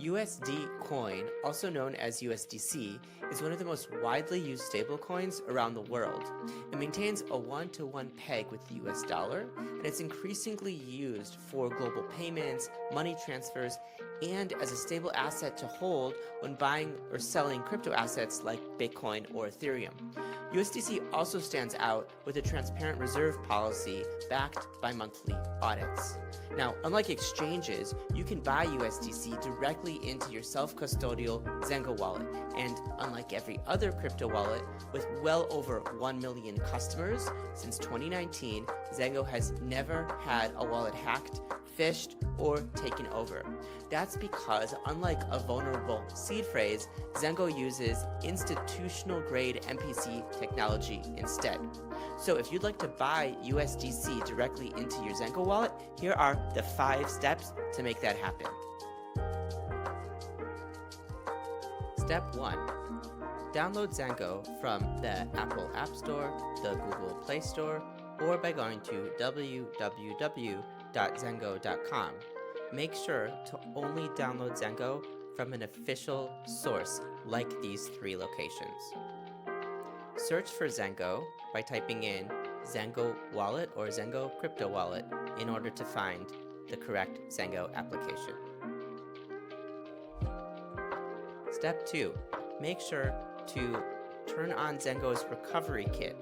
USD coin, also known as USDC, is one of the most widely used stablecoins around the world. It maintains a one-to-one peg with the US dollar, and it's increasingly used for global payments, money transfers, and as a stable asset to hold when buying or selling crypto assets like Bitcoin or Ethereum. USDC also stands out with a transparent reserve policy backed by monthly audits. Now, unlike exchanges, you can buy USDC directly into your self-custodial Zengo wallet, and unlike every other crypto wallet, with well over 1 million customers since 2019, Zengo has never had a wallet hacked, phished, or taken over. That's because, unlike a vulnerable seed phrase, Zengo uses institutional-grade MPC technology instead. So if you'd like to buy USDC directly into your Zengo wallet, here are the 5 steps to make that happen. Step 1. Download Zengo from the Apple App Store, the Google Play Store, or by going to www.zengo.com. Make sure to only download Zengo from an official source like these 3 locations. Search for Zengo by typing in Zengo Wallet or Zengo Crypto Wallet in order to find the correct Zengo application. Step 2. Make sure to turn on Zengo's recovery kit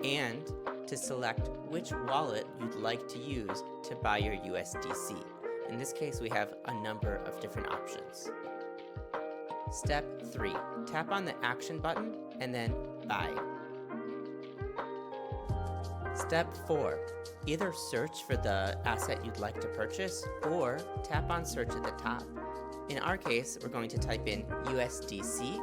and to select which wallet you'd like to use to buy your USDC. In this case, we have a number of different options. Step 3. Tap on the Action button and then Buy. Step 4. Either search for the asset you'd like to purchase or tap on Search at the top. In our case, we're going to type in USDC,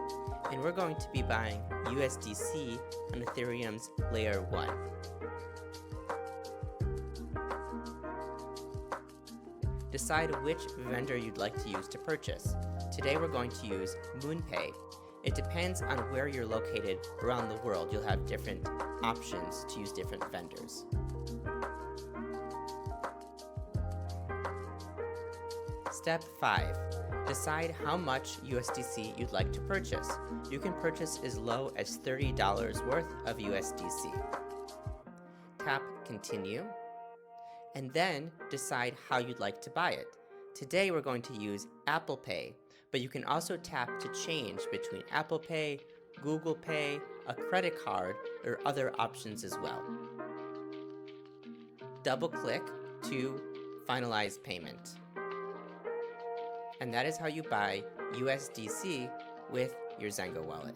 and we're going to be buying USDC on Ethereum's Layer 1. Decide which vendor you'd like to use to purchase. Today we're going to use MoonPay. It depends on where you're located around the world. You'll have different options to use different vendors. Step 5. Decide how much USDC you'd like to purchase. You can purchase as low as $30 worth of USDC. Tap Continue, and then decide how you'd like to buy it. Today we're going to use Apple Pay, but you can also tap to change between Apple Pay, Google Pay, a credit card, or other options as well. Double-click to finalize payment. And that is how you buy USDC with your Zengo wallet.